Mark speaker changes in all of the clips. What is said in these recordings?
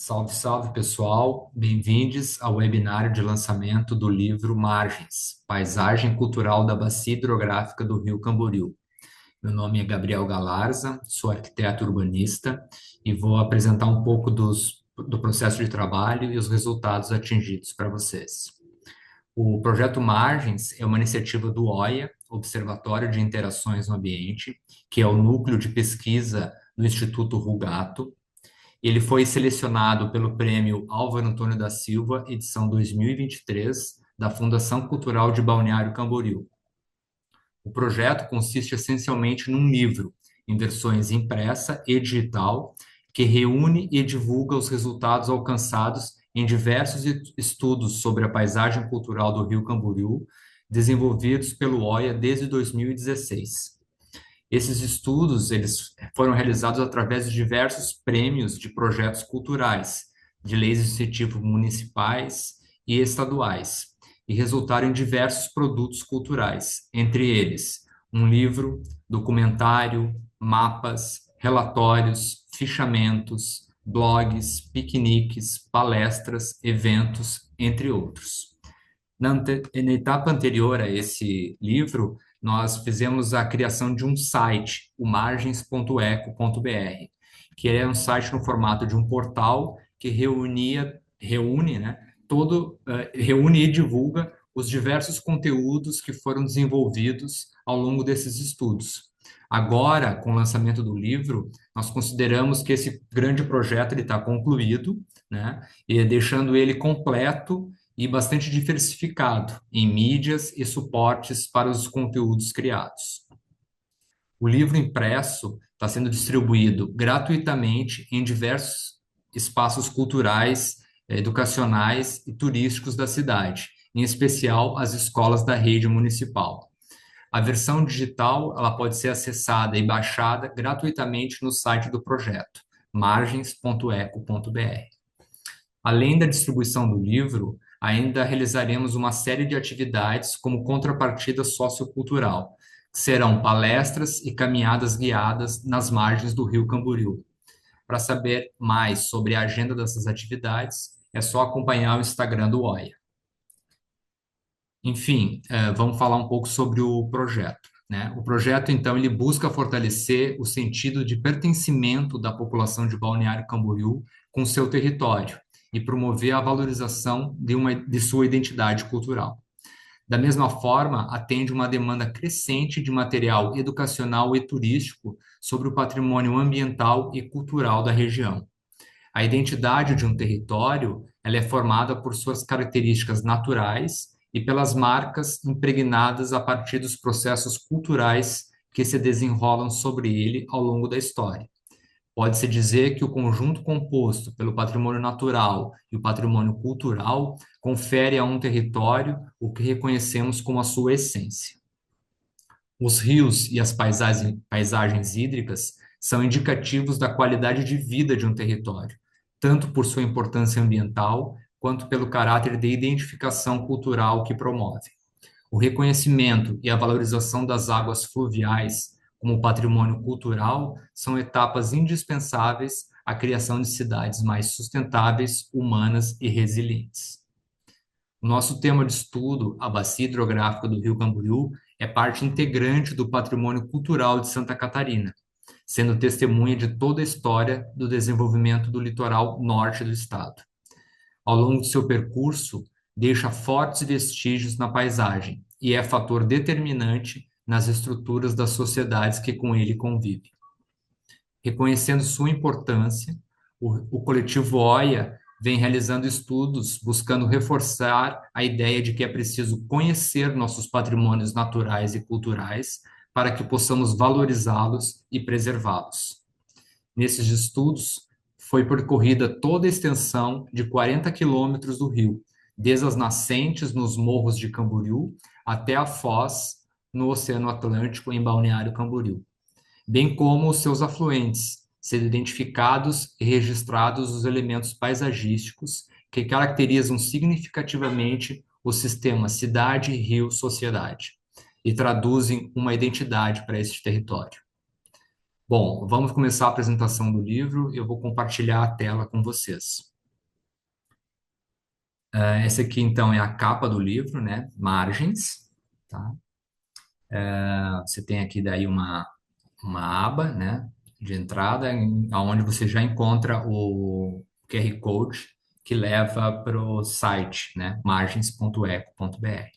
Speaker 1: Salve, salve, pessoal. Bem-vindos ao webinário de lançamento do livro Margens, Paisagem Cultural da Bacia Hidrográfica do Rio Camboriú. Meu nome é Gabriel Galarza, sou arquiteto urbanista e vou apresentar um pouco do processo de trabalho e os resultados atingidos para vocês. O projeto Margens é uma iniciativa do OIA, Observatório de Interações no Ambiente, que é o núcleo de pesquisa do Instituto Rugato. Ele foi selecionado pelo Prêmio Álvaro Antônio da Silva, edição 2023, da Fundação Cultural de Balneário Camboriú. O projeto consiste essencialmente num livro, em versões impressa e digital, que reúne e divulga os resultados alcançados em diversos estudos sobre a paisagem cultural do Rio Camboriú, desenvolvidos pelo OIA desde 2016. Esses estudos, eles foram realizados através de diversos prêmios de projetos culturais, de leis de incentivo municipais e estaduais, e resultaram em diversos produtos culturais, entre eles um livro, documentário, mapas, relatórios, fichamentos, blogs, piqueniques, palestras, eventos, entre outros. Na etapa anterior a esse livro, nós fizemos a criação de um site, o margens.eco.br, que é um site no formato de um portal que reúne, né, reúne e divulga os diversos conteúdos que foram desenvolvidos ao longo desses estudos. Agora, com o lançamento do livro, nós consideramos que esse grande projeto está concluído, né, e deixando ele completo e bastante diversificado em mídias e suportes para os conteúdos criados. O livro impresso está sendo distribuído gratuitamente em diversos espaços culturais, educacionais e turísticos da cidade, em especial as escolas da rede municipal. A versão digital ela pode ser acessada e baixada gratuitamente no site do projeto, margens.eco.br. Além da distribuição do livro, ainda realizaremos uma série de atividades como contrapartida sociocultural, que serão palestras e caminhadas guiadas nas margens do Rio Camboriú. Para saber mais sobre a agenda dessas atividades, é só acompanhar o Instagram do OIA. Enfim, vamos falar um pouco sobre o projeto, né? O projeto, então, ele busca fortalecer o sentido de pertencimento da população de Balneário Camboriú com seu território e promover a valorização de sua identidade cultural. Da mesma forma, atende uma demanda crescente de material educacional e turístico sobre o patrimônio ambiental e cultural da região. A identidade de um território, ela é formada por suas características naturais e pelas marcas impregnadas a partir dos processos culturais que se desenrolam sobre ele ao longo da história. Pode-se dizer que o conjunto composto pelo patrimônio natural e o patrimônio cultural confere a um território o que reconhecemos como a sua essência. Os rios e as paisagens hídricas são indicativos da qualidade de vida de um território, tanto por sua importância ambiental, quanto pelo caráter de identificação cultural que promove. O reconhecimento e a valorização das águas fluviais como patrimônio cultural são etapas indispensáveis à criação de cidades mais sustentáveis, humanas e resilientes. O nosso tema de estudo, a Bacia Hidrográfica do Rio Camboriú, é parte integrante do patrimônio cultural de Santa Catarina, sendo testemunha de toda a história do desenvolvimento do litoral norte do estado. Ao longo de seu percurso, deixa fortes vestígios na paisagem e é fator determinante nas estruturas das sociedades que com ele convivem. Reconhecendo sua importância, o coletivo OIA vem realizando estudos buscando reforçar a ideia de que é preciso conhecer nossos patrimônios naturais e culturais para que possamos valorizá-los e preservá-los. Nesses estudos, foi percorrida toda a extensão de 40 quilômetros do rio, desde as nascentes nos morros de Camboriú até a foz no Oceano Atlântico, em Balneário Camboriú, bem como os seus afluentes, sendo identificados e registrados os elementos paisagísticos que caracterizam significativamente o sistema cidade-rio-sociedade e traduzem uma identidade para este território. Bom, vamos começar a apresentação do livro e eu vou compartilhar a tela com vocês. Essa aqui, então, é a capa do livro, né? Margens, tá? Você tem aqui daí uma aba, né? De entrada, onde você já encontra o QR Code que leva para o site, né? margens.eco.br.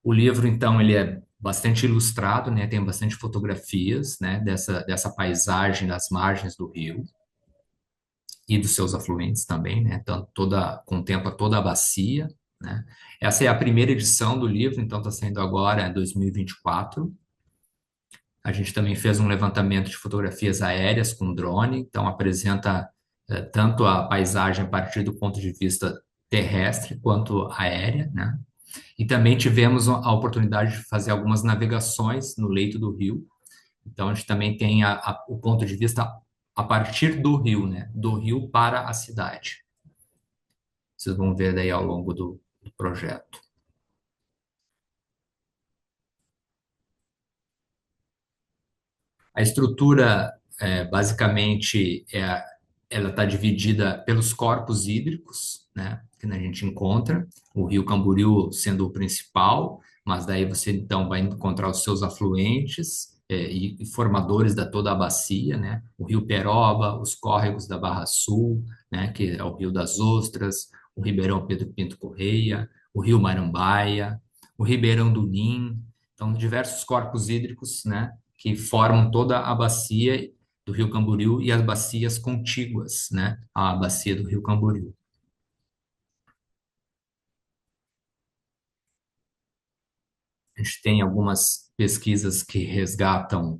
Speaker 1: O livro, então, ele é bastante ilustrado, né? Tem bastante fotografias, né? Dessa paisagem das margens do rio e dos seus afluentes também, né? Então, contempla toda a bacia, né? Essa é a primeira edição do livro, então está saindo agora em 2024. A gente também fez um levantamento de fotografias aéreas com drone, então apresenta tanto a paisagem a partir do ponto de vista terrestre quanto aérea, né? E também tivemos a oportunidade de fazer algumas navegações no leito do rio. Então a gente também tem o ponto de vista a partir do rio, né? Do rio para a cidade. Vocês vão ver daí ao longo do projeto. A estrutura, basicamente, ela está dividida pelos corpos hídricos, né, que a gente encontra, o Rio Camboriú sendo o principal, mas daí você então vai encontrar os seus afluentes, e formadores da toda a bacia, né, o Rio Peroba, os córregos da Barra Sul, né, que é o Rio das Ostras, o Ribeirão Pedro Pinto Correia, o Rio Marambaia, o Ribeirão do Nim, então diversos corpos hídricos, né, que formam toda a bacia do Rio Camboriú e as bacias contíguas, né, à bacia do Rio Camboriú. A gente tem algumas pesquisas que resgatam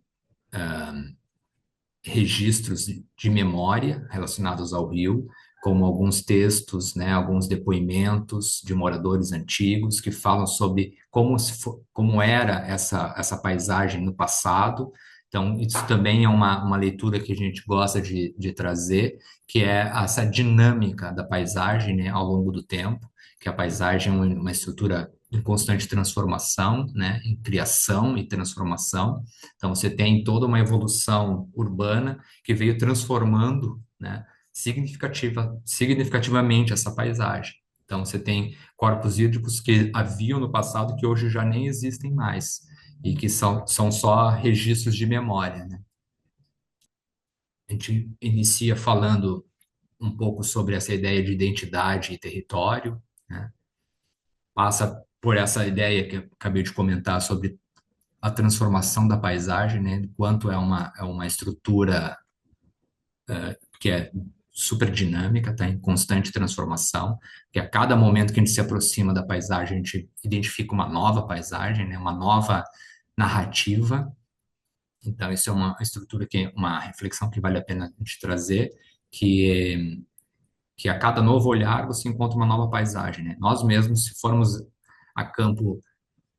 Speaker 1: registros de memória relacionados ao rio, como alguns textos, né, alguns depoimentos de moradores antigos que falam sobre como era essa paisagem no passado. Então, isso também é uma leitura que a gente gosta de trazer, que é essa dinâmica da paisagem, né, ao longo do tempo, que a paisagem é uma estrutura em constante transformação, né, em criação e transformação. Então, você tem toda uma evolução urbana que veio transformando, né, significativamente essa paisagem. Então, você tem corpos hídricos que haviam no passado que hoje já nem existem mais e que são só registros de memória, né? A gente inicia falando um pouco sobre essa ideia de identidade e território, né? Passa por essa ideia que eu acabei de comentar sobre a transformação da paisagem, né? Quanto é uma estrutura que é super dinâmica, está em constante transformação, que a cada momento que a gente se aproxima da paisagem, a gente identifica uma nova paisagem, né? Uma nova narrativa. Então, isso é uma estrutura uma reflexão que vale a pena a gente trazer, que a cada novo olhar você encontra uma nova paisagem, né? Nós mesmos, se formos a campo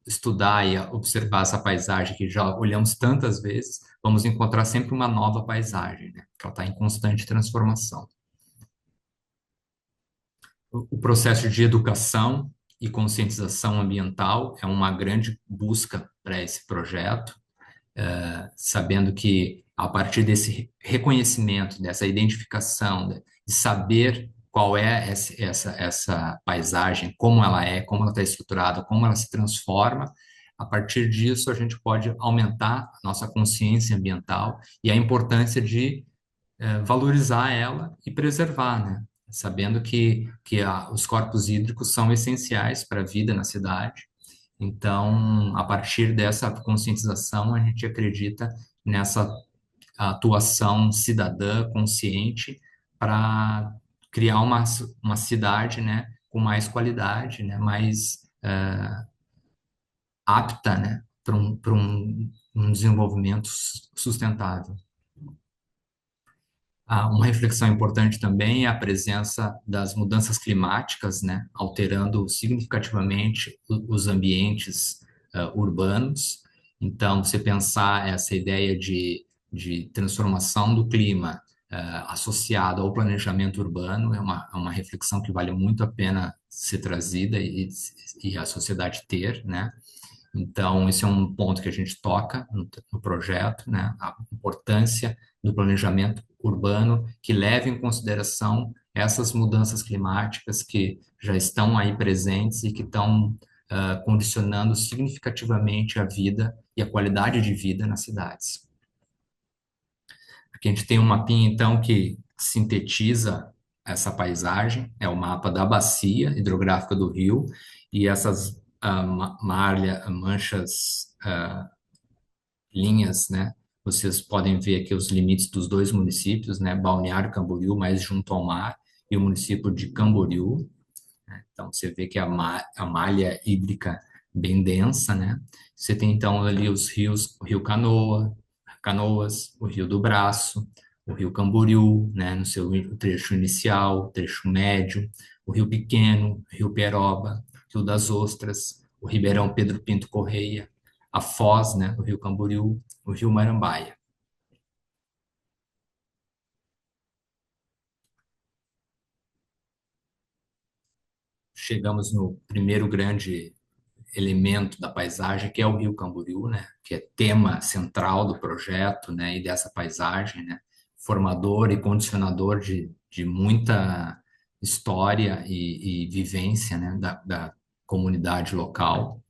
Speaker 1: estudar e observar essa paisagem que já olhamos tantas vezes, vamos encontrar sempre uma nova paisagem, né? Que ela está em constante transformação. O processo de educação e conscientização ambiental é uma grande busca para esse projeto, sabendo que a partir desse reconhecimento, dessa identificação, de saber qual é essa paisagem, como ela está estruturada, como ela se transforma, a partir disso a gente pode aumentar a nossa consciência ambiental e a importância de valorizar ela e preservar, né? Sabendo que os corpos hídricos são essenciais para a vida na cidade. Então, a partir dessa conscientização, a gente acredita nessa atuação cidadã consciente para criar uma cidade, né, com mais qualidade, né, mais apta, né, para um desenvolvimento sustentável. Uma reflexão importante também é a presença das mudanças climáticas, né, alterando significativamente os ambientes urbanos. Então, você pensar essa ideia de transformação do clima associada ao planejamento urbano é uma reflexão que vale muito a pena ser trazida e a sociedade ter, né? Então, esse é um ponto que a gente toca no projeto, né? A importância do planejamento urbano que leve em consideração essas mudanças climáticas que já estão aí presentes e que estão condicionando significativamente a vida e a qualidade de vida nas cidades. Aqui a gente tem um mapinha, então, que sintetiza essa paisagem, é o mapa da bacia hidrográfica do rio, e essas manchas, linhas, né? Vocês podem ver aqui os limites dos dois municípios, né? Balneário Camboriú, mais junto ao mar, e o município de Camboriú. Então, você vê que a malha hídrica bem densa, né? Você tem, então, ali os rios, o rio Canoas, o rio do Braço, o rio Camboriú, né? No seu trecho inicial, trecho médio, o rio Pequeno, o rio Peroba, o rio das Ostras, o Ribeirão Pedro Pinto Correia, a Foz, né? O rio Camboriú, o rio Marambaia. Chegamos no primeiro grande elemento da paisagem, que é o Rio Camboriú, né, que é tema central do projeto, né, e dessa paisagem, né, formador e condicionador de muita história e vivência, né, da comunidade local.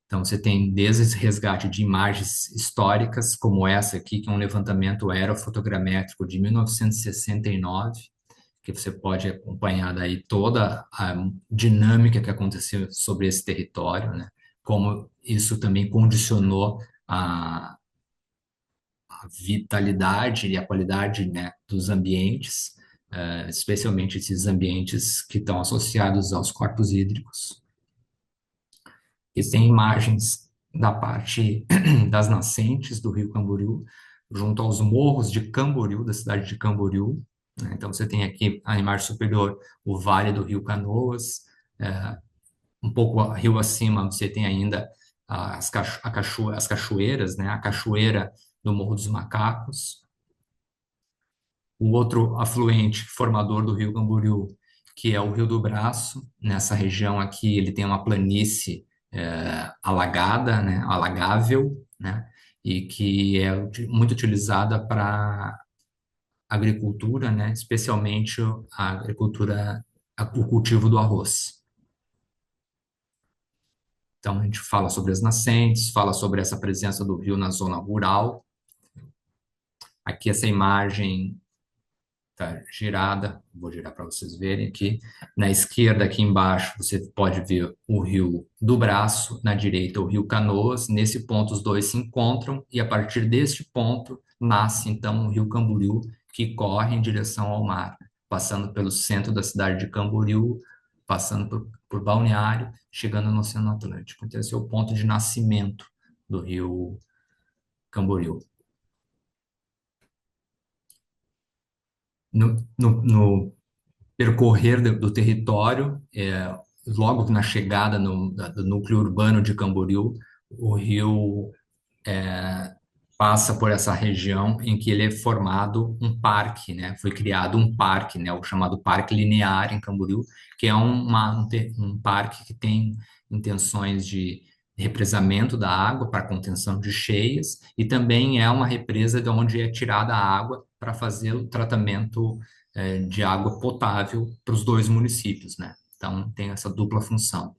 Speaker 1: Então, você tem desde esse resgate de imagens históricas, como essa aqui, que é um levantamento aerofotogramétrico de 1969, que você pode acompanhar daí toda a dinâmica que aconteceu sobre esse território, né? Como isso também condicionou a vitalidade e a qualidade, né, dos ambientes, especialmente esses ambientes que estão associados aos corpos hídricos. E tem imagens da parte das nascentes do Rio Camboriú, junto aos morros de Camboriú, da cidade de Camboriú, né? Então, você tem aqui a imagem superior, o Vale do Rio Canoas, um pouco rio acima, você tem ainda as cachoeiras, né? A cachoeira do Morro dos Macacos, o outro afluente formador do Rio Camboriú, que é o Rio do Braço. Nessa região aqui, ele tem uma planície alagada, né, alagável, né, e que é muito utilizada para agricultura, né, especialmente a agricultura, o cultivo do arroz. Então, a gente fala sobre as nascentes, fala sobre essa presença do rio na zona rural. Aqui, essa imagem tá girada, vou girar para vocês verem aqui. Na esquerda, aqui embaixo, você pode ver o Rio do Braço, na direita, o Rio Canoas. Nesse ponto, os dois se encontram, e a partir deste ponto, nasce então o Rio Camboriú, que corre em direção ao mar, passando pelo centro da cidade de Camboriú, passando por Balneário, chegando no Oceano Atlântico. Então, esse é o ponto de nascimento do Rio Camboriú. No percorrer do território, logo na chegada do núcleo urbano de Camboriú, o rio passa por essa região em que ele é formado um parque, né? Foi criado um parque, né? O chamado Parque Linear em Camboriú, que é um parque que tem intenções de represamento da água para contenção de cheias, e também é uma represa de onde é tirada a água para fazer o tratamento de água potável para os dois municípios, né? Então tem essa dupla função.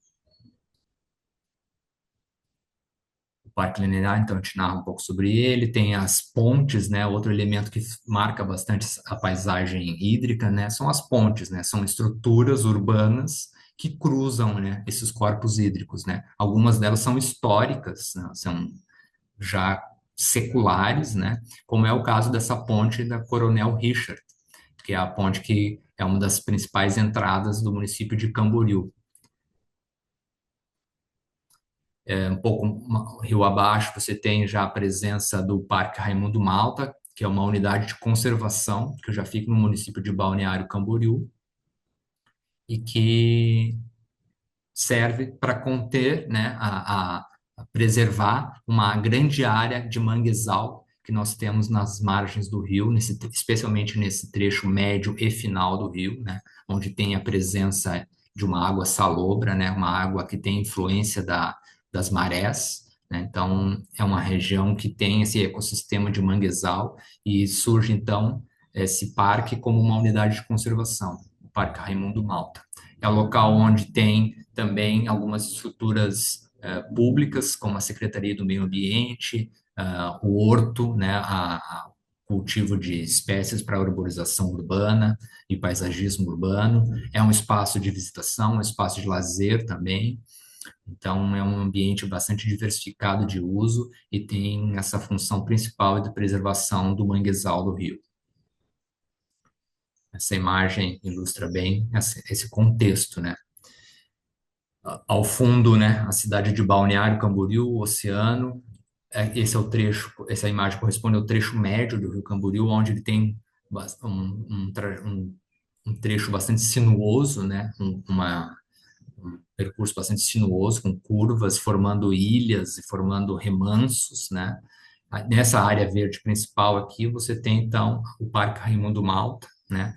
Speaker 1: O Parque Linear, então, a gente narra um pouco sobre ele. Tem as pontes, né? Outro elemento que marca bastante a paisagem hídrica, né? São as pontes, né? São estruturas urbanas que cruzam, né, esses corpos hídricos, né? Algumas delas são históricas, né? São já seculares, né? Como é o caso dessa ponte da Coronel Richard, que é a ponte que é uma das principais entradas do município de Camboriú. Um pouco rio abaixo, você tem já a presença do Parque Raimundo Malta, que é uma unidade de conservação, que já fica no município de Balneário Camboriú, e que serve para conter, né, a preservar uma grande área de manguezal que nós temos nas margens do rio, especialmente nesse trecho médio e final do rio, né, onde tem a presença de uma água salobra, né, uma água que tem influência das marés, né. Então, é uma região que tem esse ecossistema de manguezal, e surge, então, esse parque como uma unidade de conservação, o Parque Raimundo Malta. É um local onde tem também algumas estruturas públicas, como a Secretaria do Meio Ambiente, o horto, né, a cultivo de espécies para arborização urbana e paisagismo urbano. É um espaço de visitação, um espaço de lazer também. Então, é um ambiente bastante diversificado de uso e tem essa função principal de preservação do manguezal do rio. Essa imagem ilustra bem esse contexto, né? Ao fundo, né, a cidade de Balneário Camboriú, o oceano. Esse é o trecho, essa imagem corresponde ao trecho médio do Rio Camboriú, onde ele tem um trecho bastante sinuoso, né, um percurso bastante sinuoso, com curvas, formando ilhas e formando remansos, né? Nessa área verde principal aqui, você tem, então, o Parque Raimundo Malta, né?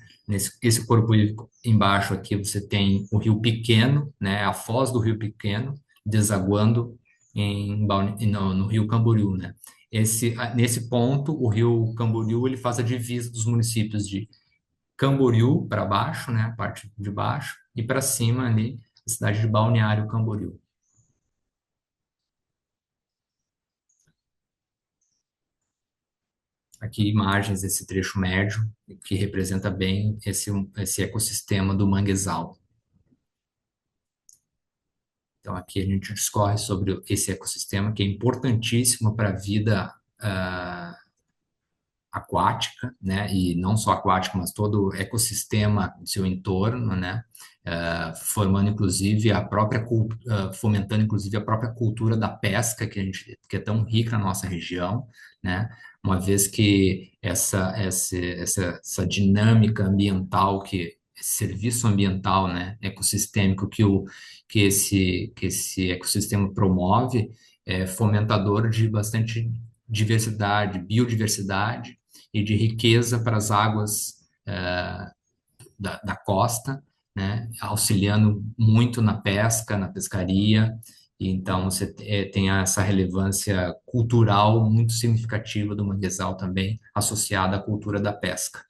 Speaker 1: Esse corpo embaixo aqui, você tem o Rio Pequeno, né? A foz do Rio Pequeno, desaguando no Rio Camboriú, né? Nesse ponto, o Rio Camboriú, ele faz a divisa dos municípios de Camboriú para baixo, né, a parte de baixo, e para cima ali, a cidade de Balneário Camboriú. Aqui imagens desse trecho médio, que representa bem esse ecossistema do manguezal. Então aqui a gente discorre sobre esse ecossistema que é importantíssimo para a vida aquática, né, e não só aquática, mas todo o ecossistema do seu entorno, né, formando inclusive fomentando inclusive a própria cultura da pesca que é tão rica na nossa região, né, uma vez que essa dinâmica ambiental esse serviço ambiental, né, ecossistêmico que esse ecossistema promove é fomentador de bastante diversidade, biodiversidade e de riqueza para as águas da costa, né, auxiliando muito na pesca, na pescaria, e então você tem essa relevância cultural muito significativa do manguezal também, associada à cultura da pesca.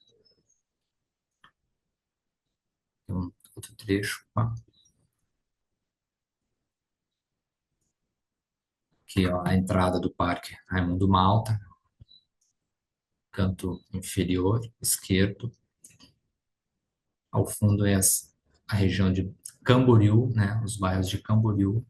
Speaker 1: Então, outro trecho, ó, aqui ó, a entrada do Parque Raimundo Malta, canto inferior esquerdo, ao fundo é a região de Camboriú, né, os bairros de Camboriú.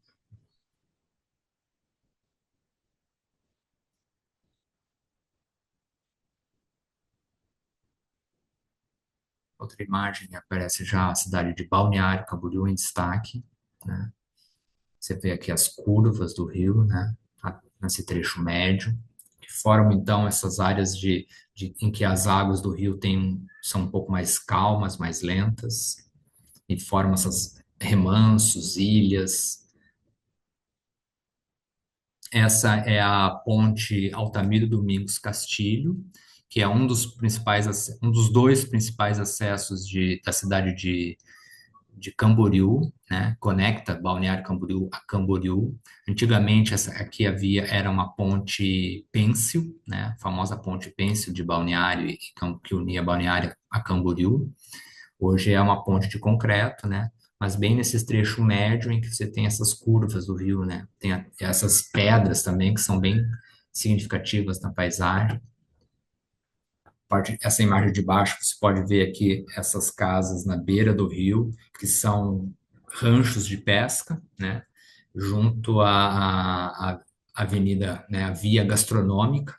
Speaker 1: Outra imagem aparece já a cidade de Balneário Camboriú em destaque, né? Você vê aqui as curvas do rio, né, nesse trecho médio, que formam então essas áreas em que as águas do rio são um pouco mais calmas, mais lentas, e formam essas remansos, ilhas. Essa é a ponte Altamiro Domingos Castilho, que é um dos dois principais acessos da cidade de Camboriú, né? Conecta Balneário Camboriú a Camboriú. Antigamente essa aqui era uma ponte pêncil, né? A famosa ponte pêncil de Balneário que unia Balneário a Camboriú. Hoje é uma ponte de concreto, né? Mas bem nesse trecho médio em que você tem essas curvas do rio, né? Tem essas pedras também que são bem significativas na paisagem. Essa imagem de baixo, você pode ver aqui essas casas na beira do rio, que são ranchos de pesca, né? Junto à avenida, né? A via gastronômica,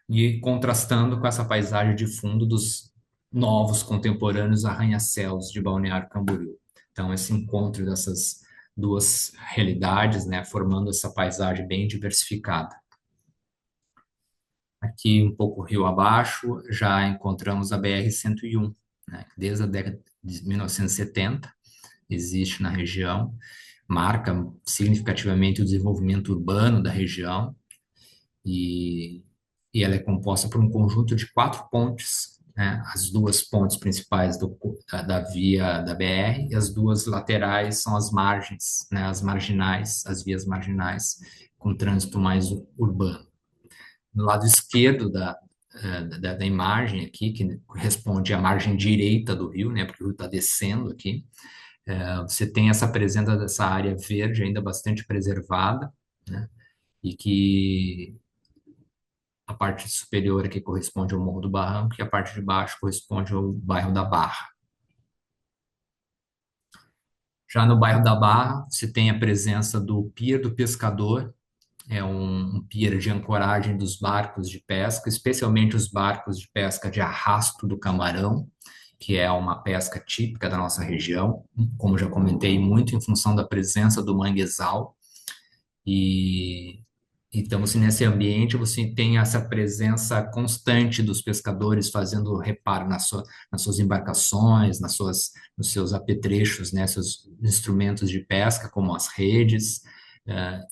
Speaker 1: e contrastando com essa paisagem de fundo dos novos contemporâneos arranha-céus de Balneário Camboriú. Então, esse encontro dessas duas realidades, né? Formando essa paisagem bem diversificada. Aqui, um pouco rio abaixo, já encontramos a BR-101, né? Desde a década de 1970, existe na região, marca significativamente o desenvolvimento urbano da região e, e ela é composta por um conjunto de quatro pontes, né? As duas pontes principais da via da BR e as duas laterais são as margens, né? As marginais, as vias marginais, com trânsito mais urbano. No lado esquerdo da imagem aqui, que corresponde à margem direita do rio, né? Porque o rio está descendo aqui. Você tem essa presença dessa área verde ainda bastante preservada, né? E que a parte superior aqui corresponde ao Morro do Barranco e a parte de baixo corresponde ao bairro da Barra. Já no bairro da Barra, você tem a presença do Pier do Pescador, é um pier de ancoragem dos barcos de pesca, especialmente os barcos de pesca de arrasto do camarão, que é uma pesca típica da nossa região, como já comentei, muito em função da presença do manguezal. E então, assim, nesse ambiente, você tem essa presença constante dos pescadores fazendo reparo nas suas embarcações, nos seus apetrechos, né, seus instrumentos de pesca, como as redes.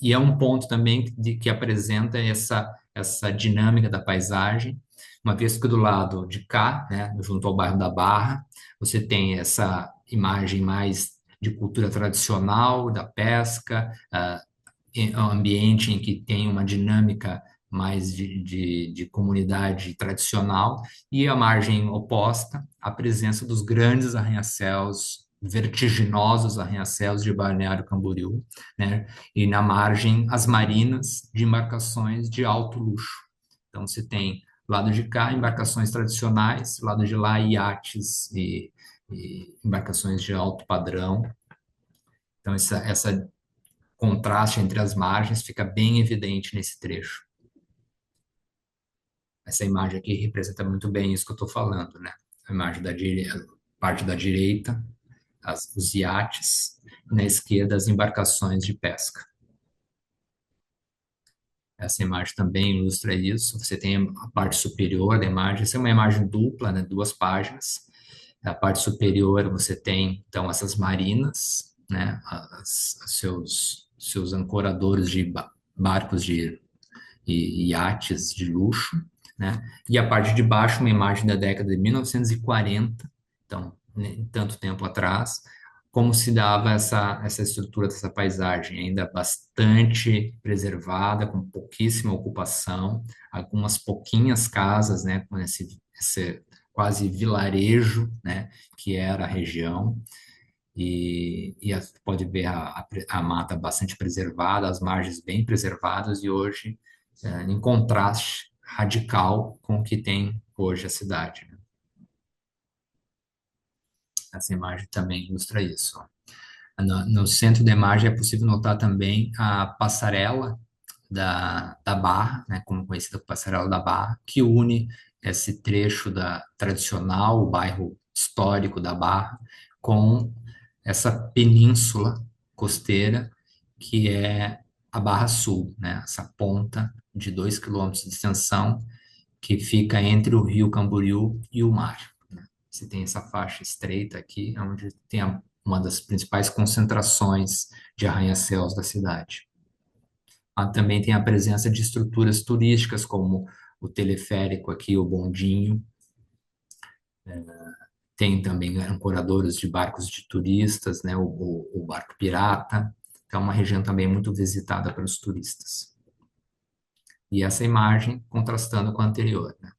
Speaker 1: E é um ponto também que apresenta essa dinâmica da paisagem, uma vez que do lado de cá, né, junto ao bairro da Barra, você tem essa imagem mais de cultura tradicional, da pesca, um ambiente em que tem uma dinâmica mais de comunidade tradicional, e a margem oposta, a presença dos grandes arranha-céus, vertiginosos arranha-céus de Balneário Camboriú, né? E na margem, as marinas de embarcações de alto luxo. Então, você tem, lado de cá, embarcações tradicionais, lado de lá, iates e embarcações de alto padrão. Então, essa contraste entre as margens fica bem evidente nesse trecho. Essa imagem aqui representa muito bem isso que eu estou falando, né? A imagem da direita, parte da direita, os iates, e na esquerda as embarcações de pesca. Essa imagem também ilustra isso. Você tem a parte superior da imagem, essa é uma imagem dupla, né? Duas páginas. Na parte superior você tem, então, essas marinas, né? Seus ancoradores de barcos e iates de luxo, né? E a parte de baixo, uma imagem da década de 1940, então, né, tanto tempo atrás, como se dava essa estrutura dessa paisagem, ainda bastante preservada, com pouquíssima ocupação, algumas pouquinhas casas, né, com esse quase vilarejo, né, que era a região, e pode ver a mata bastante preservada, as margens bem preservadas, e hoje em contraste radical com o que tem hoje a cidade, né? Essa imagem também ilustra isso. No centro da imagem é possível notar também a passarela da Barra, né, como conhecida como Passarela da Barra, que une esse trecho da tradicional, o bairro histórico da Barra, com essa península costeira que é a Barra Sul, né, essa ponta de 2 quilômetros de extensão que fica entre o Rio Camboriú e o mar, né? Você tem essa faixa estreita aqui, onde tem uma das principais concentrações de arranha-céus da cidade. Também tem a presença de estruturas turísticas, como o teleférico aqui, o bondinho. Tem também ancoradores de barcos de turistas, né? O barco pirata. Então, é uma região também muito visitada pelos turistas. E essa imagem contrastando com a anterior, né?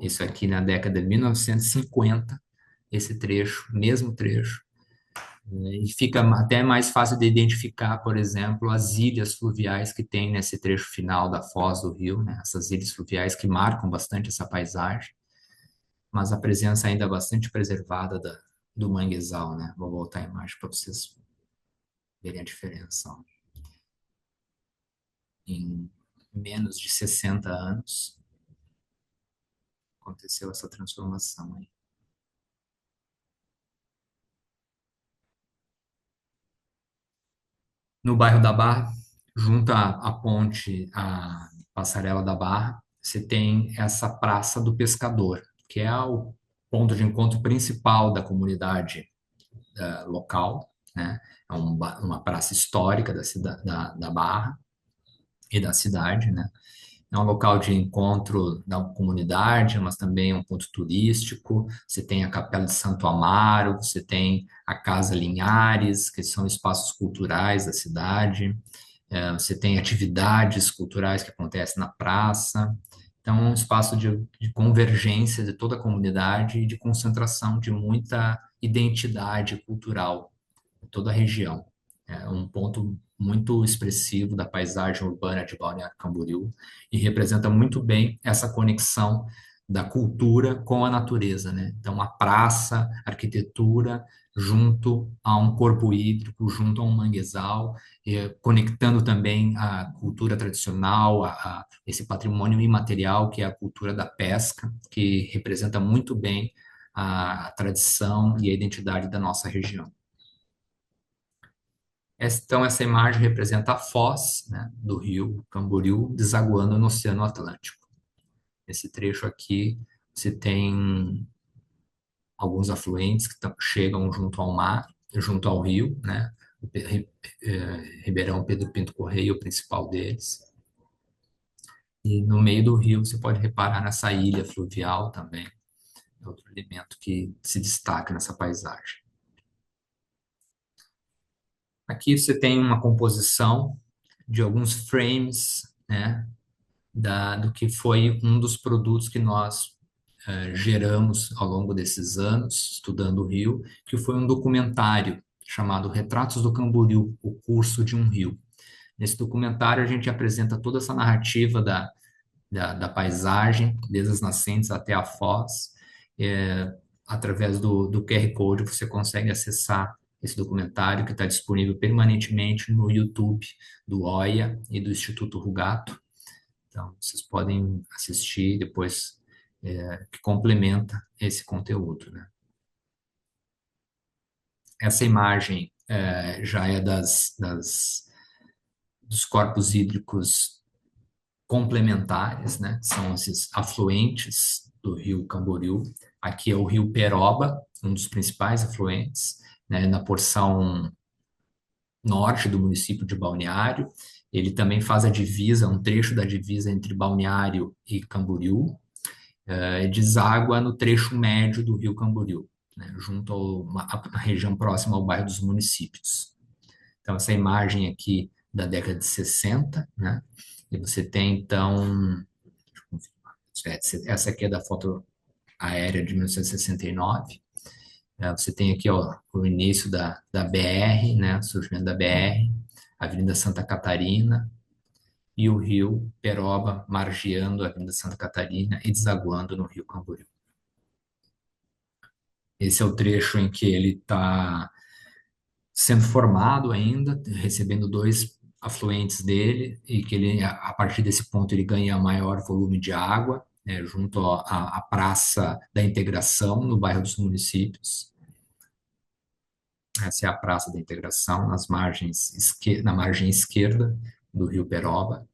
Speaker 1: Isso aqui na década de 1950, esse trecho, mesmo trecho, e fica até mais fácil de identificar, por exemplo, as ilhas fluviais que tem nesse trecho final da foz do rio, né? Essas ilhas fluviais que marcam bastante essa paisagem, mas a presença ainda bastante preservada do manguezal, né? Vou voltar a imagem para vocês verem a diferença, ó. Em menos de 60 anos aconteceu essa transformação aí. No bairro da Barra, junto à ponte, à Passarela da Barra, você tem essa Praça do Pescador, que é o ponto de encontro principal da comunidade local, né? É uma praça histórica da Barra e da cidade, né? É um local de encontro da comunidade, mas também é um ponto turístico. Você tem a Capela de Santo Amaro, você tem a Casa Linhares, que são espaços culturais da cidade. Você tem atividades culturais que acontecem na praça. Então, é um espaço de convergência de toda a comunidade e de concentração de muita identidade cultural em toda a região. É um ponto muito expressivo da paisagem urbana de Balneário Camboriú e representa muito bem essa conexão da cultura com a natureza, né? Então, a praça, a arquitetura, junto a um corpo hídrico, junto a um manguezal, conectando também a cultura tradicional, esse patrimônio imaterial que é a cultura da pesca, que representa muito bem a tradição e a identidade da nossa região. Então, essa imagem representa a foz, né, do rio Camboriú desaguando no Oceano Atlântico. Esse trecho aqui, você tem alguns afluentes que chegam junto ao mar, junto ao rio, né? O Ribeirão Pedro Pinto Correia, o principal deles. E no meio do rio você pode reparar nessa ilha fluvial também, outro elemento que se destaca nessa paisagem. Aqui você tem uma composição de alguns frames, né, do que foi um dos produtos que nós geramos ao longo desses anos, estudando o Rio, que foi um documentário chamado Retratos do Camboriú, o curso de um rio. Nesse documentário a gente apresenta toda essa narrativa da paisagem, desde as nascentes até a foz. Através do QR Code você consegue acessar esse documentário que está disponível permanentemente no YouTube do OIA e do Instituto Rugato. Então, vocês podem assistir depois, que complementa esse conteúdo, né? Essa imagem já é dos corpos hídricos complementares, né? São esses afluentes do rio Camboriú. Aqui é o rio Peroba, um dos principais afluentes, né? Na porção norte do município de Balneário. Ele também faz a divisa, um trecho da divisa entre Balneário e Camboriú, deságua no trecho médio do rio Camboriú, né, junto à região próxima ao bairro dos Municípios. Então, essa imagem aqui da década de 60, né, e você tem, então, essa aqui é da foto aérea de 1969, você tem aqui ó, o início da BR, né, o surgimento da BR, Avenida Santa Catarina, e o rio Peroba margeando a Avenida Santa Catarina e desaguando no rio Camboriú. Esse é o trecho em que ele está sendo formado ainda, recebendo dois afluentes dele, e que ele, a partir desse ponto, ele ganha maior volume de água, né, junto à Praça da Integração, no bairro dos Municípios. Essa é a Praça da Integração, na margem esquerda do rio Peroba.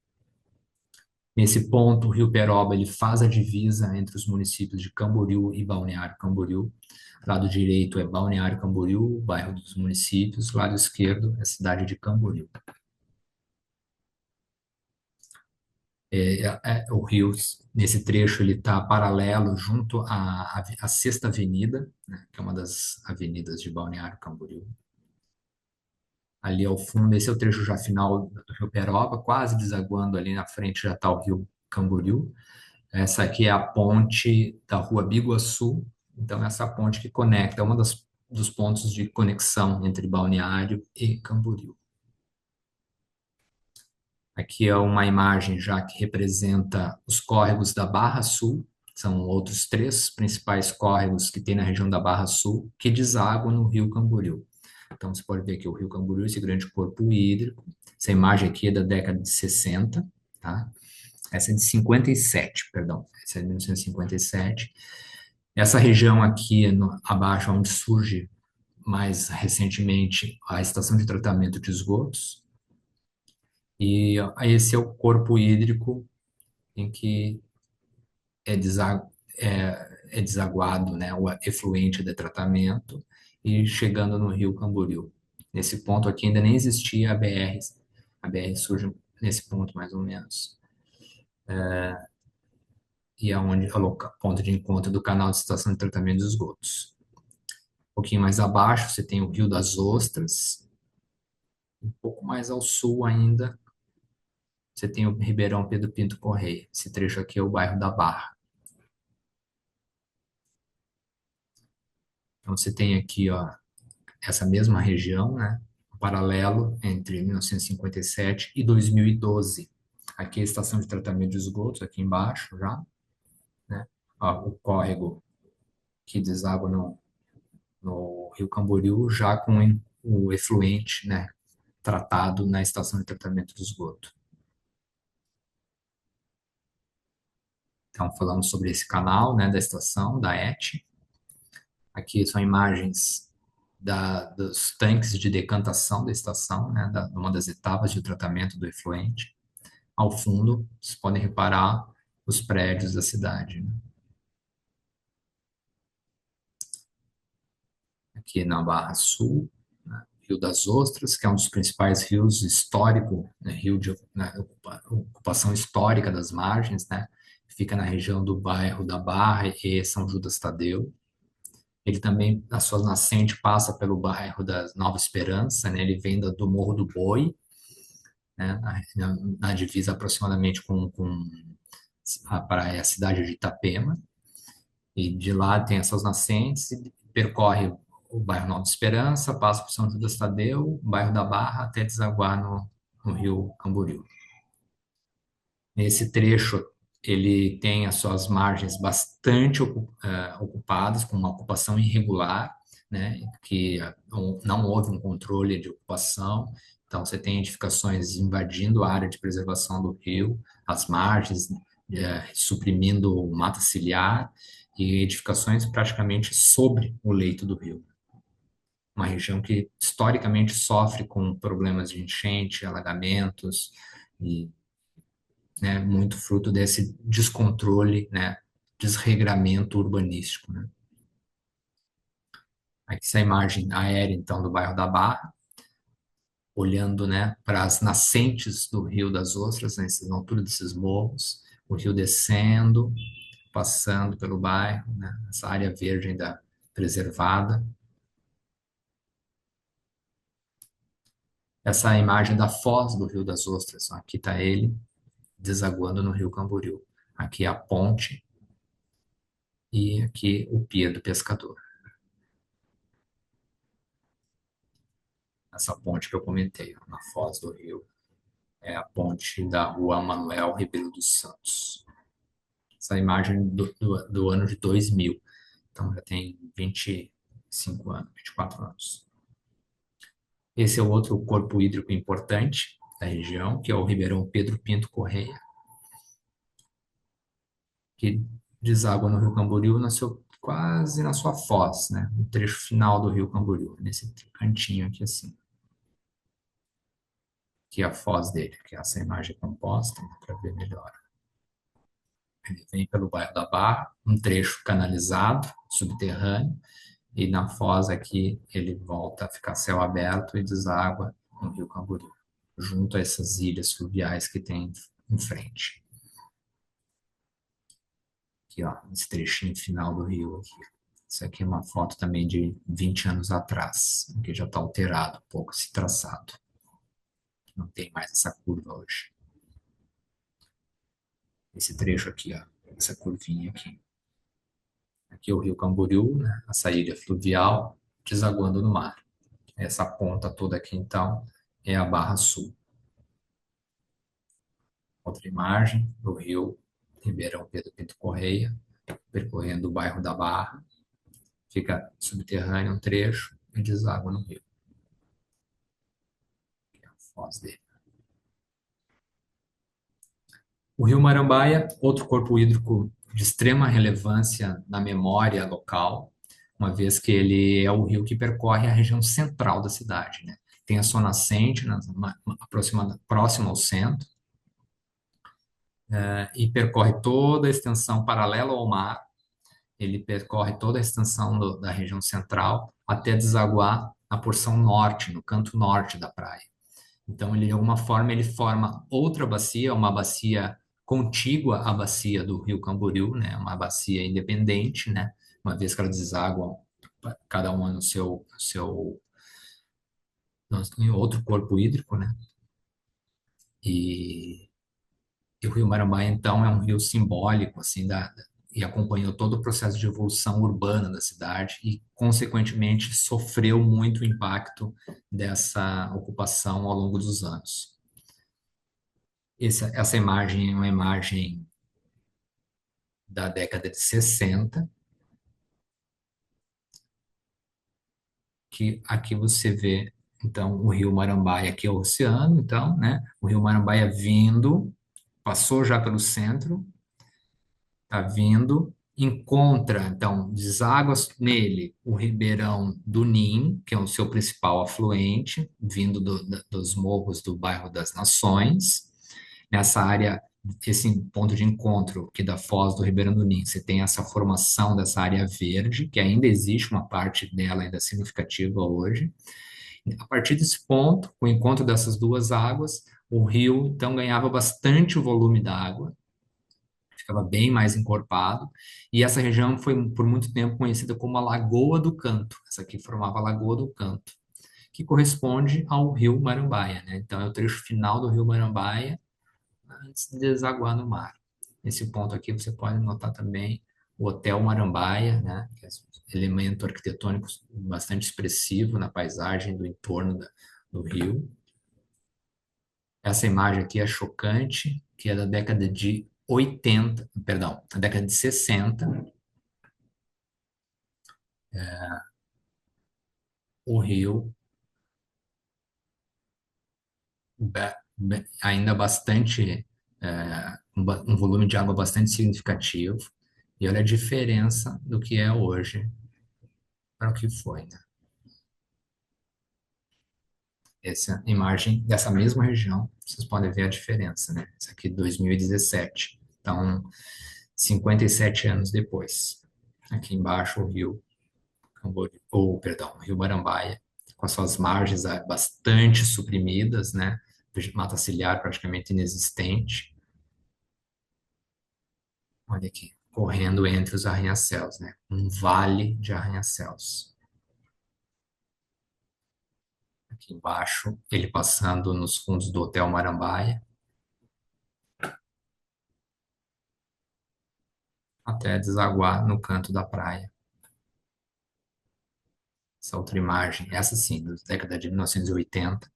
Speaker 1: Nesse ponto, o rio Peroba ele faz a divisa entre os municípios de Camboriú e Balneário Camboriú. Lado direito é Balneário Camboriú, bairro dos Municípios. Lado esquerdo é a cidade de Camboriú. O rio, nesse trecho, ele está paralelo junto à Sexta Avenida, né, que é uma das avenidas de Balneário Camboriú. Ali ao fundo, esse é o trecho já final do rio Peroba, quase desaguando ali na frente já está o rio Camboriú. Essa aqui é a ponte da Rua Biguaçu. Então, essa ponte que conecta, é uma dos pontos de conexão entre Balneário e Camboriú. Aqui é uma imagem já que representa os córregos da Barra Sul. São outros três principais córregos que tem na região da Barra Sul, que desaguam no rio Camboriú. Então, você pode ver aqui o rio Camboriú, esse grande corpo hídrico. Essa imagem aqui é da década de 60, tá? Essa é de 57, perdão. Essa é de 1957. Essa região aqui abaixo, onde surge mais recentemente a estação de tratamento de esgotos. E esse é o corpo hídrico em que é desaguado, né, o efluente de tratamento e chegando no rio Camboriú. Nesse ponto aqui ainda nem existia a BR. A BR surge nesse ponto mais ou menos. E é onde é o ponto de encontro do canal de estação de tratamento de esgotos. Um pouquinho mais abaixo você tem o Rio das Ostras. Um pouco mais ao sul ainda você tem o Ribeirão Pedro Pinto Correia. Esse trecho aqui é o bairro da Barra. Então você tem aqui, ó, essa mesma região, né? Um paralelo entre 1957 e 2012. Aqui é a estação de tratamento de esgotos, aqui embaixo já, né? Ó, o córrego que deságua no Rio Camboriú, já com o efluente, né? Tratado na estação de tratamento de esgoto. Então, falando sobre esse canal, né, da estação, da ET. Aqui são imagens dos tanques de decantação da estação, né, uma das etapas de tratamento do efluente. Ao fundo, vocês podem reparar os prédios da cidade, né? Aqui na Barra Sul, né, Rio das Ostras, que é um dos principais rios histórico, né, rio de né, ocupação histórica das margens, né? Fica na região do bairro da Barra e São Judas Tadeu. Ele também, na sua nascente, passa pelo bairro da Nova Esperança, né? Ele vem do Morro do Boi, né? Na divisa aproximadamente com a praia, a cidade de Itapema. E de lá tem essas nascentes, e percorre o bairro Nova Esperança, passa por São Judas Tadeu, bairro da Barra, até desaguar no rio Camboriú. Nesse trecho, ele tem as suas margens bastante ocupadas, com uma ocupação irregular, né, que não houve um controle de ocupação. Então, você tem edificações invadindo a área de preservação do rio, as margens, suprimindo mata ciliar, e edificações praticamente sobre o leito do rio. Uma região que historicamente sofre com problemas de enchente, alagamentos, e né, muito fruto desse descontrole, né, desregramento urbanístico, né. Aqui essa imagem aérea, então, do bairro da Barra, olhando, né, para as nascentes do Rio das Ostras, né, na altura desses morros, o rio descendo, passando pelo bairro, né, essa área verde ainda preservada. Essa é a imagem da foz do Rio das Ostras. Aqui está ele desaguando no Rio Camboriú. Aqui é a ponte e aqui o pier do pescador. Essa ponte que eu comentei, ó, na foz do rio, é a ponte da rua Manuel Ribeiro dos Santos. Essa imagem do ano de 2000, então já tem 25 anos, 24 anos. Esse é o outro corpo hídrico importante da região, que é o Ribeirão Pedro Pinto Correia, que deságua no Rio Camboriú, quase na sua foz, né? No trecho final do Rio Camboriú, nesse cantinho aqui assim. Que é a foz dele, que é essa imagem composta, para ver melhor. Ele vem pelo bairro da Barra, um trecho canalizado, subterrâneo, e na foz aqui ele volta a ficar céu aberto e deságua no Rio Camboriú, junto a essas ilhas fluviais que tem em frente. Aqui, ó, esse trechinho final do rio aqui. Isso aqui é uma foto também de 20 anos atrás, que já está alterado um pouco esse traçado. Não tem mais essa curva hoje. Esse trecho aqui, ó, essa curvinha aqui. Aqui é o rio Camboriú, né, essa ilha fluvial, desaguando no mar. Essa ponta toda aqui, então, é a Barra Sul. Outra imagem do rio Ribeirão Pedro Pinto Correia, percorrendo o bairro da Barra. Fica subterrâneo um trecho e deságua no rio. Aqui é a foz dele. O rio Marambaia, outro corpo hídrico de extrema relevância na memória local, uma vez que ele é o rio que percorre a região central da cidade, né? Tem a sua nascente, próxima ao centro, e percorre toda a extensão paralela ao mar. Ele percorre toda a extensão da região central até desaguar na porção norte, no canto norte da praia. Então, ele, de alguma forma, ele forma outra bacia, uma bacia contígua à bacia do Rio Camboriú, né? Uma bacia independente, né? Uma vez que elas desaguam cada uma em outro corpo hídrico, né? E E o Rio Marambaia, então, é um rio simbólico, assim, e acompanhou todo o processo de evolução urbana da cidade e, consequentemente, sofreu muito o impacto dessa ocupação ao longo dos anos. Essa imagem é uma imagem da década de 60, que aqui você vê, então, o Rio Marambaia, que é o oceano, então, né? O Rio Marambaia vindo, passou já pelo centro, está vindo, encontra, então, deságua nele o Ribeirão do Nim, que é o seu principal afluente, vindo dos morros do bairro das Nações. Nessa área, esse ponto de encontro que da foz do Ribeirão do Nim, você tem essa formação dessa área verde, que ainda existe uma parte dela ainda significativa hoje. A partir desse ponto, com o encontro dessas duas águas, o rio então ganhava bastante volume d'água, ficava bem mais encorpado, e essa região foi por muito tempo conhecida como a Lagoa do Canto. Essa aqui formava a Lagoa do Canto, que corresponde ao Rio Marambaia, né? Então é o trecho final do Rio Marambaia antes de desaguar no mar. Nesse ponto aqui você pode notar também o Hotel Marambaia, né? Que é um elemento arquitetônico bastante expressivo na paisagem do entorno do rio. Essa imagem aqui é chocante, que é da década de 80, perdão, da década de 60. O rio ainda bastante, um volume de água bastante significativo. E olha a diferença do que é hoje para o que foi, né? Essa imagem dessa mesma região, vocês podem ver a diferença, né? Isso aqui 2017. Então, 57 anos depois. Aqui embaixo o rio ou, perdão, o rio Marambaia, com as suas margens bastante suprimidas, né? Mata ciliar praticamente inexistente. Olha aqui, correndo entre os arranha-céus, né? Um vale de arranha-céus. Aqui embaixo, ele passando nos fundos do Hotel Marambaia, até desaguar no canto da praia. Essa outra imagem, essa sim, da década de 1980,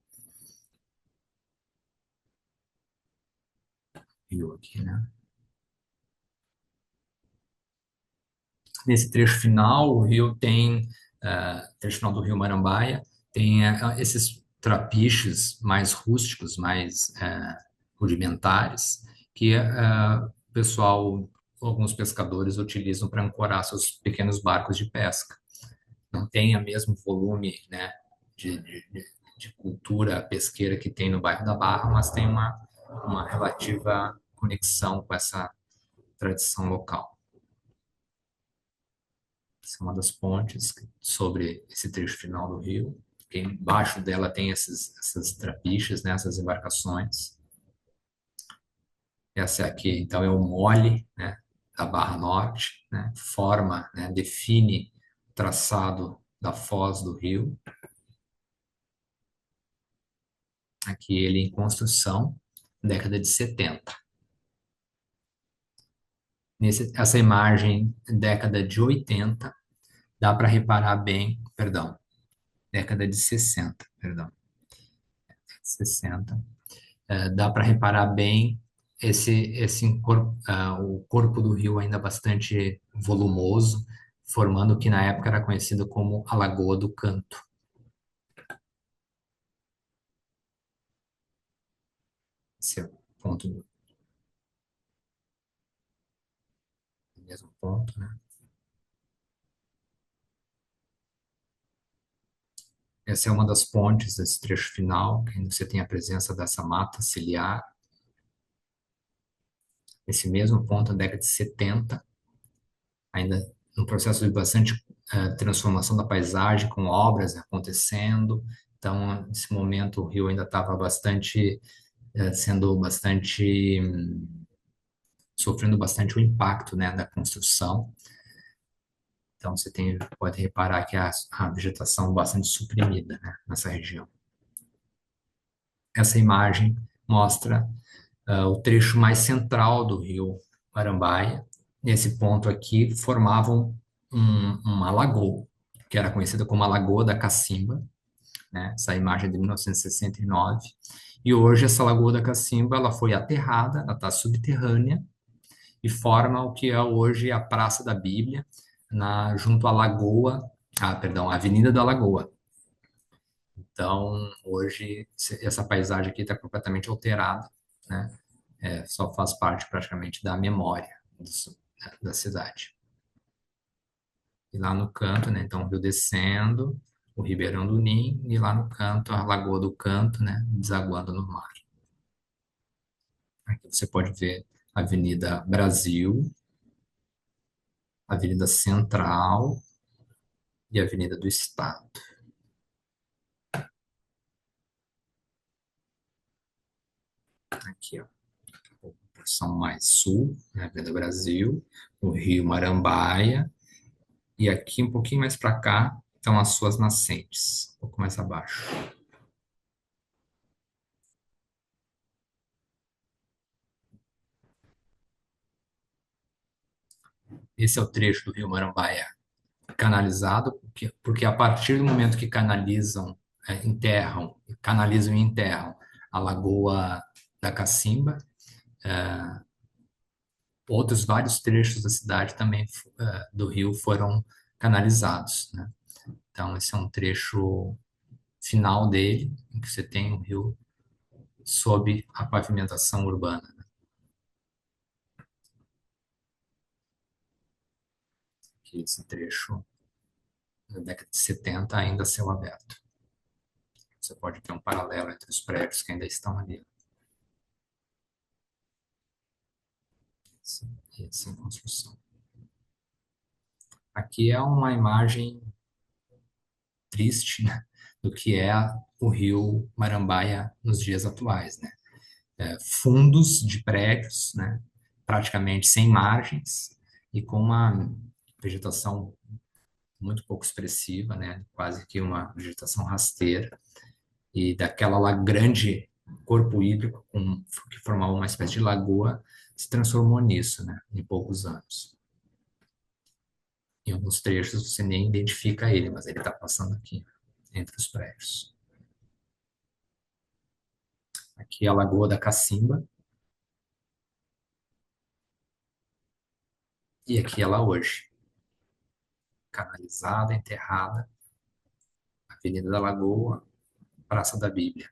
Speaker 1: viu aqui, né? Nesse trecho final, o rio tem, trecho final do rio Marambaia, tem esses trapiches mais rústicos, mais rudimentares, que o pessoal, alguns pescadores utilizam para ancorar seus pequenos barcos de pesca. Não tem o mesmo volume, né, de, de, de cultura pesqueira que tem no bairro da Barra, mas tem uma relativa conexão com essa tradição local. Essa é uma das pontes sobre esse trecho final do rio. Que embaixo dela tem essas trapiches, né, essas embarcações. Essa aqui, então, é o mole, né, da Barra Norte, né, forma, né, define o traçado da foz do rio. Aqui ele em construção, década de 70. Essa imagem, década de 80, dá para reparar bem, perdão, década de 60, perdão, 60. Dá para reparar bem o corpo do rio ainda bastante volumoso, formando o que na época era conhecido como a Lagoa do Canto. Esse é o mesmo ponto, né? Essa é uma das pontes desse trecho final, que ainda você tem a presença dessa mata ciliar. Esse mesmo ponto, na década de 70, ainda no processo de bastante transformação da paisagem, com obras acontecendo. Então, nesse momento, o rio ainda estava bastante, sendo bastante, sofrendo bastante o impacto, né, da construção. Então, pode reparar que a vegetação bastante suprimida, né, nessa região. Essa imagem mostra o trecho mais central do rio Marambaia. Nesse ponto aqui, formavam uma lagoa, que era conhecida como a Lagoa da Cacimba, né? Essa imagem é de 1969. E hoje essa Lagoa da Cacimba, ela foi aterrada, ela está subterrânea e forma o que é hoje a Praça da Bíblia, junto à Lagoa, perdão, a Avenida da Lagoa. Então, hoje, essa paisagem aqui está completamente alterada, né? Só faz parte praticamente da memória da cidade. E lá no canto, né? Então, o rio descendo, o Ribeirão do Ninho, e lá no canto, a Lagoa do Canto, né? Desaguando no mar. Aqui você pode ver a Avenida Brasil, a Avenida Central e a Avenida do Estado. Aqui, ó, a porção mais sul, né? Avenida Brasil, o Rio Marambaia, e aqui um pouquinho mais para cá estão as suas nascentes, um pouco mais abaixo. Esse é o trecho do Rio Marambaia canalizado, porque a partir do momento que canalizam e enterram a Lagoa da Cacimba, outros vários trechos da cidade também do rio foram canalizados, né? Então, esse é um trecho final dele, em que você tem o rio sob a pavimentação urbana. Que esse trecho, na década de 70, ainda a céu aberto. Você pode ter um paralelo entre os prédios que ainda estão ali. Esse em construção. Aqui é uma imagem triste, né, do que é o rio Marambaia nos dias atuais, né? Fundos de prédios, né, praticamente sem margens e com uma vegetação muito pouco expressiva, né, quase que uma vegetação rasteira e daquela lá grande corpo hídrico que formava uma espécie de lagoa se transformou nisso, né, em poucos anos. Em alguns trechos você nem identifica ele, mas ele está passando aqui entre os prédios. Aqui é a Lagoa da Cacimba e aqui ela hoje, canalizada, enterrada, Avenida da Lagoa, Praça da Bíblia.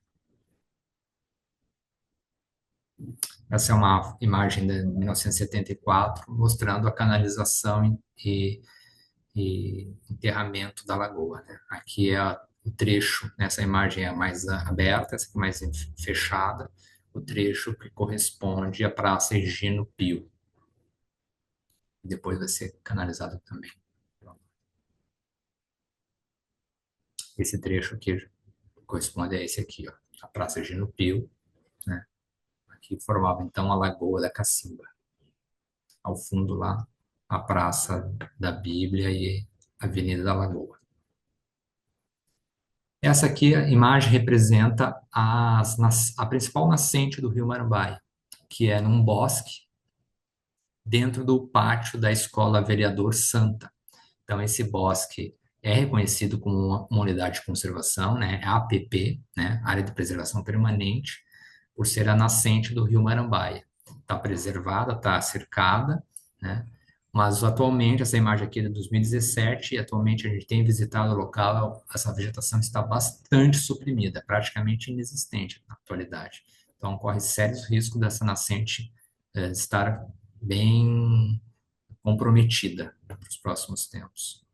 Speaker 1: Essa é uma imagem de 1974 mostrando a canalização e enterramento da lagoa, né? Aqui é o trecho, nessa imagem é mais aberta, essa aqui é mais fechada, o trecho que corresponde à Praça Higino Pio. Depois vai ser canalizado também. Esse trecho aqui corresponde a esse aqui, ó, a Praça Higino Pio, né? Aqui formava então a Lagoa da Cacimba. Ao fundo lá, a Praça da Bíblia e a Avenida da Lagoa. Essa aqui, a imagem representa a principal nascente do rio Marambaia, que é num bosque dentro do pátio da Escola Vereador Santa. Então, esse bosque é reconhecido como uma unidade de conservação, né, APP, né, Área de Preservação Permanente, por ser a nascente do rio Marambaia. Está preservada, está cercada, né, mas atualmente, essa imagem aqui é de 2017, e atualmente a gente tem visitado o local, essa vegetação está bastante suprimida, praticamente inexistente na atualidade. Então, corre sérios riscos dessa nascente estar bem comprometida para os próximos tempos.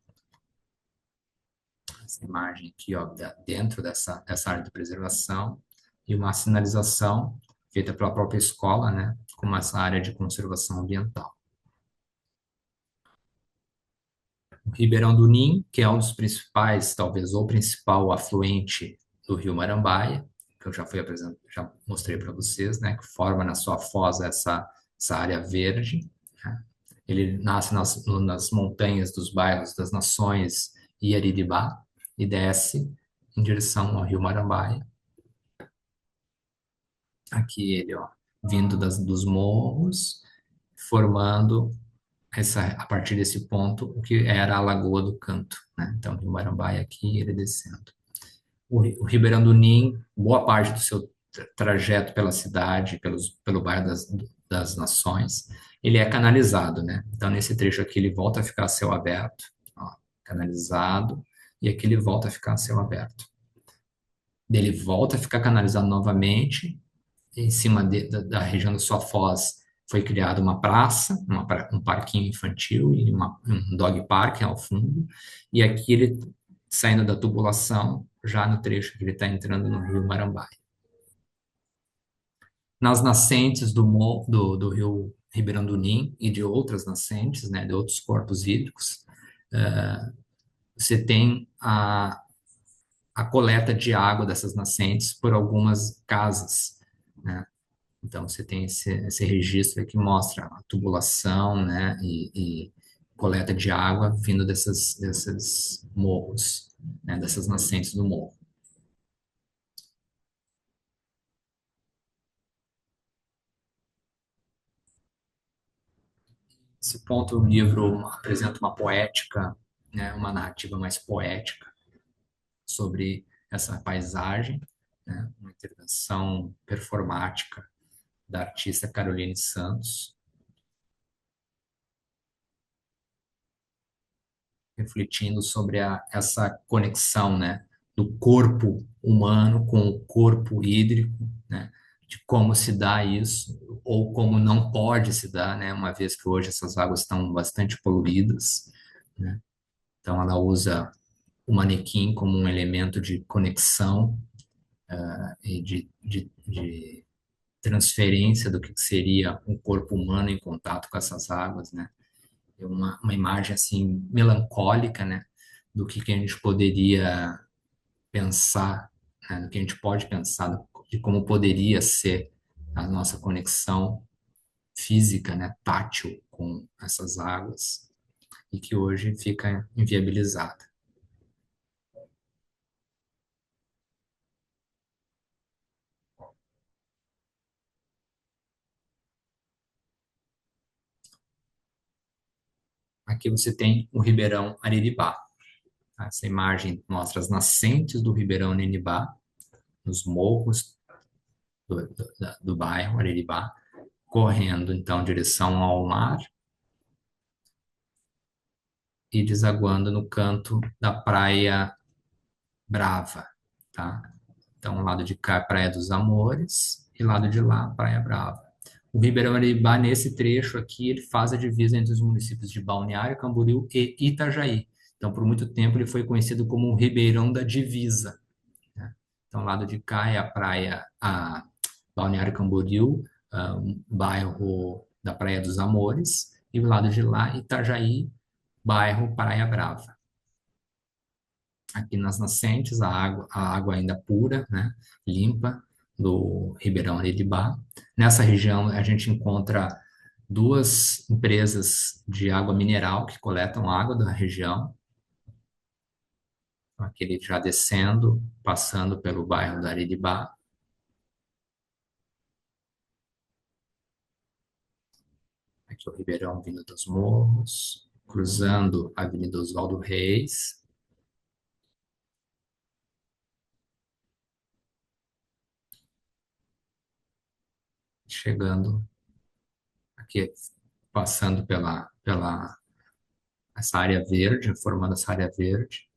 Speaker 1: Essa imagem aqui, ó, dentro dessa área de preservação, e uma sinalização feita pela própria escola, né, como essa área de conservação ambiental. O Ribeirão do Ninho, que é um dos principais, talvez o principal afluente do rio Marambaia, que eu já fui apresentando, já mostrei para vocês, né, que forma na sua foz essa área verde, né? Ele nasce nas montanhas dos bairros das Nações e Ariribá e desce em direção ao rio Marambaia. Aqui ele, ó, vindo dos morros, formando a partir desse ponto, o que era a Lagoa do Canto, né? Então, Rio Marambaia aqui, ele descendo. O Ribeirão do Nim, boa parte do seu trajeto pela cidade, pelo bairro das Nações, ele é canalizado, né? Então, nesse trecho aqui, ele volta a ficar a céu aberto, ó, canalizado, e aqui ele volta a ficar a céu aberto. Ele volta a ficar canalizado novamente, em cima da região da sua foz foi criada uma praça, um parquinho infantil e um dog park ao fundo. E aqui ele saindo da tubulação, já no trecho que ele está entrando no rio Marambaia. Nas nascentes do rio Ribeirão do Nim e de outras nascentes, né, de outros corpos hídricos, você tem a coleta de água dessas nascentes por algumas casas, né? Então, você tem esse registro que mostra a tubulação, né, e coleta de água vindo desses morros, né, dessas nascentes do morro. Esse ponto, o livro apresenta uma poética, né, uma narrativa mais poética sobre essa paisagem, né, uma intervenção performática da artista Caroline Santos, refletindo sobre essa conexão, né, do corpo humano com o corpo hídrico, né, de como se dá isso ou como não pode se dar, né, uma vez que hoje essas águas estão bastante poluídas, né. Então ela usa o manequim como um elemento de conexão e de transferência do que seria um corpo humano em contato com essas águas, né. É uma imagem assim melancólica, né, do que a gente poderia pensar, né, do que a gente pode pensar, de como poderia ser a nossa conexão física, né, tátil com essas águas e que hoje fica inviabilizada. Aqui você tem o Ribeirão Ariribá. Tá? Essa imagem mostra as nascentes do Ribeirão Ariribá, nos morros do bairro Ariribá, correndo então em direção ao mar e desaguando no canto da Praia Brava, tá? Então, lado de cá, Praia dos Amores, e lado de lá, Praia Brava. O Ribeirão Aribá, nesse trecho aqui, ele faz a divisa entre os municípios de Balneário Camboriú e Itajaí. Então, por muito tempo, ele foi conhecido como o Ribeirão da Divisa, né? Então, lado de cá é a praia, a Balneário Camboriú, um bairro da Praia dos Amores, e o lado de lá, Itajaí, bairro Praia Brava. Aqui nas nascentes, a água ainda pura, né, limpa, do Ribeirão Aridibá. Nessa região, a gente encontra duas empresas de água mineral que coletam água da região. Aquele já descendo, passando pelo bairro do Aridibá. Aqui o Ribeirão vindo dos Morros, cruzando a Avenida Oswaldo Reis, chegando aqui, passando pela essa área verde, formando essa área verde.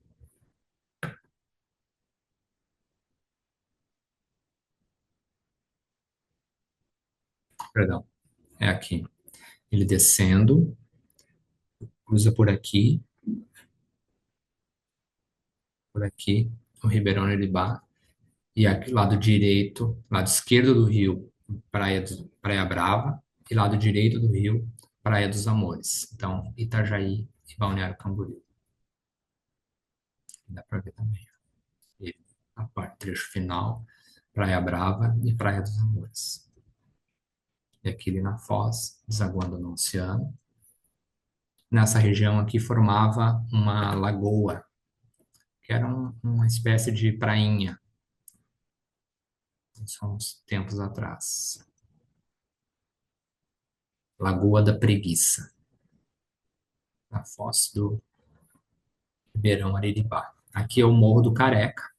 Speaker 1: Perdão, é aqui. Ele descendo, cruza por aqui, o Ribeirão Neribá, e aqui lado direito, lado esquerdo do rio, Praia Brava, e lado direito do rio, Praia dos Amores. Então, Itajaí e Balneário Camboriú. Dá para ver também. E a parte, trecho final, Praia Brava e Praia dos Amores. E aqui ele na Foz, desaguando no oceano. Nessa região aqui formava uma lagoa, que era uma espécie de prainha. Isso há uns tempos atrás. Lagoa da Preguiça, na foz do Ribeirão Araribá. Aqui é o Morro do Careca,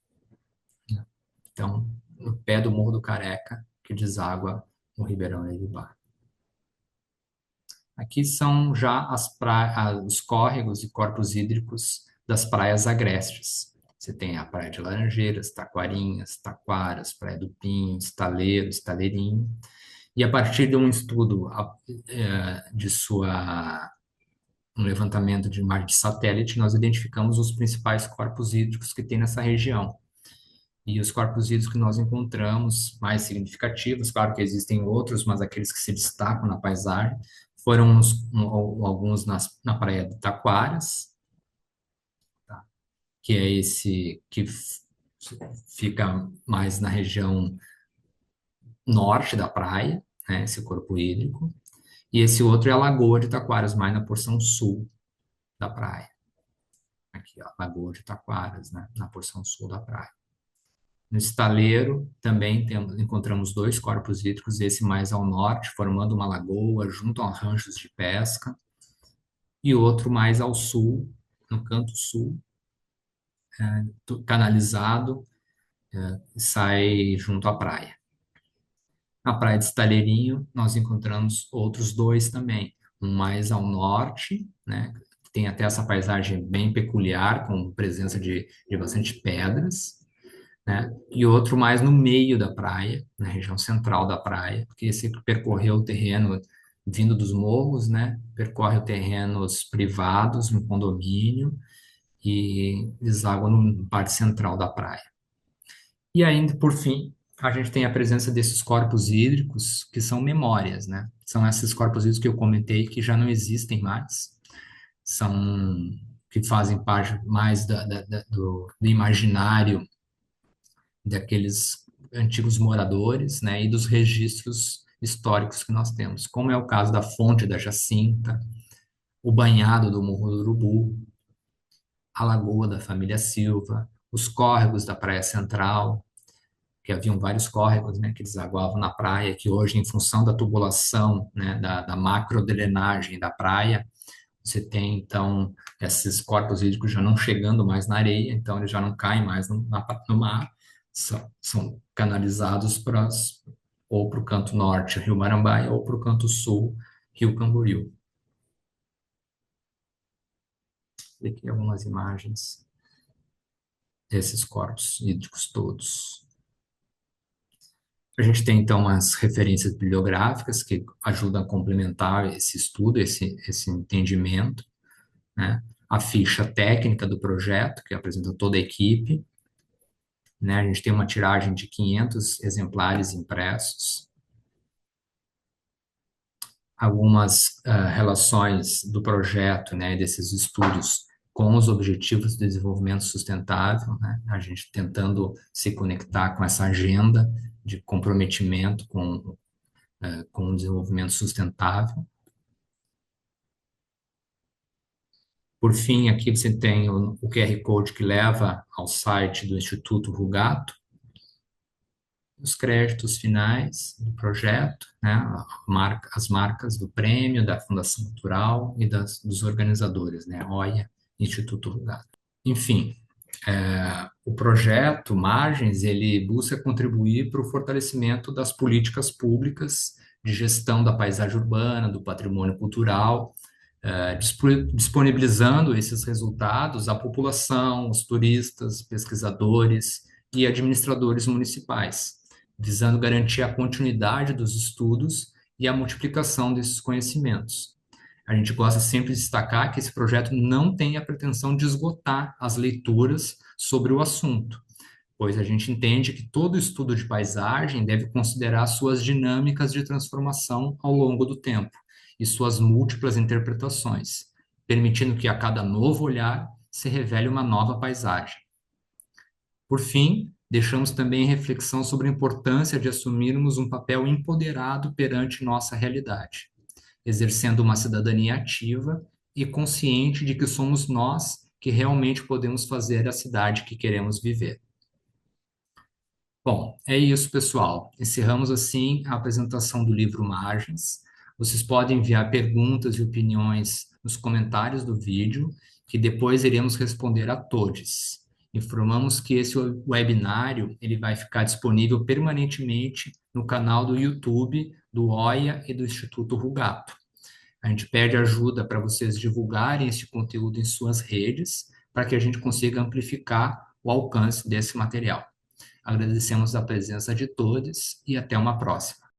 Speaker 1: né? Então, no pé do Morro do Careca, que deságua no Ribeirão Araribá. Aqui são já os córregos e corpos hídricos das praias agrestes. Você tem a Praia de Laranjeiras, Taquarinhas, Taquaras, Praia do Pinho, Estaleiro, Estaleirinho. E a partir de um estudo de um levantamento de imagem de satélite, nós identificamos os principais corpos hídricos que tem nessa região. E os corpos hídricos que nós encontramos mais significativos, claro que existem outros, mas aqueles que se destacam na paisagem, foram alguns na Praia de Taquaras, tá? Que é esse que fica mais na região norte da praia, né, esse corpo hídrico, e esse outro é a Lagoa de Taquaras, mais na porção sul da praia. Aqui, ó, Lagoa de Taquaras, né, na porção sul da praia. No estaleiro também encontramos dois corpos hídricos, esse mais ao norte, formando uma lagoa junto a ranchos de pesca, e outro mais ao sul, no canto sul, canalizado, sai junto à praia. Na praia de Estaleirinho, nós encontramos outros dois também, um mais ao norte, né, que tem até essa paisagem bem peculiar, com presença de bastante pedras, né? E outro mais no meio da praia, na região central da praia, porque esse percorreu o terreno vindo dos morros, né? Percorre terrenos privados no condomínio e deságua no parte central da praia. E ainda, por fim, a gente tem a presença desses corpos hídricos que são memórias, né? São esses corpos hídricos que eu comentei que já não existem mais, são que fazem parte mais do imaginário daqueles antigos moradores, né, e dos registros históricos que nós temos, como é o caso da Fonte da Jacinta, o banhado do Morro do Urubu, a Lagoa da Família Silva, os córregos da Praia Central, que haviam vários córregos, né, que desaguavam na praia, que hoje, em função da tubulação, né, da macrodrenagem da praia, você tem, então, esses corpos hídricos já não chegando mais na areia, então eles já não caem mais no mar, são canalizados ou para o canto norte, Rio Marambaia, ou para o canto sul, Rio Camboriú. Aqui algumas imagens desses corpos hídricos todos. A gente tem, então, as referências bibliográficas que ajudam a complementar esse estudo, esse entendimento, né? A ficha técnica do projeto, que apresenta toda a equipe, né? A gente tem uma tiragem de 500 exemplares impressos, algumas relações do projeto, né, desses estudos com os objetivos de desenvolvimento sustentável, né? A gente tentando se conectar com essa agenda de comprometimento com o desenvolvimento sustentável. Por fim, aqui você tem o QR Code que leva ao site do Instituto Rugato, os créditos finais do projeto, né, as marcas do prêmio, da Fundação Cultural e dos organizadores, né, OIA, Instituto Rugato. Enfim, o projeto Margens, ele busca contribuir para o fortalecimento das políticas públicas de gestão da paisagem urbana, do patrimônio cultural, disponibilizando esses resultados à população, os turistas, pesquisadores e administradores municipais, visando garantir a continuidade dos estudos e a multiplicação desses conhecimentos. A gente gosta sempre de destacar que esse projeto não tem a pretensão de esgotar as leituras sobre o assunto, pois a gente entende que todo estudo de paisagem deve considerar suas dinâmicas de transformação ao longo do tempo e suas múltiplas interpretações, permitindo que a cada novo olhar se revele uma nova paisagem. Por fim, deixamos também reflexão sobre a importância de assumirmos um papel empoderado perante nossa realidade, exercendo uma cidadania ativa e consciente de que somos nós que realmente podemos fazer a cidade que queremos viver. Bom, é isso, pessoal. Encerramos assim a apresentação do livro Margens. Vocês podem enviar perguntas e opiniões nos comentários do vídeo, que depois iremos responder a todos. Informamos que esse webinário ele vai ficar disponível permanentemente no canal do YouTube do OIA e do Instituto Rugato. A gente pede ajuda para vocês divulgarem esse conteúdo em suas redes, para que a gente consiga amplificar o alcance desse material. Agradecemos a presença de todos e até uma próxima.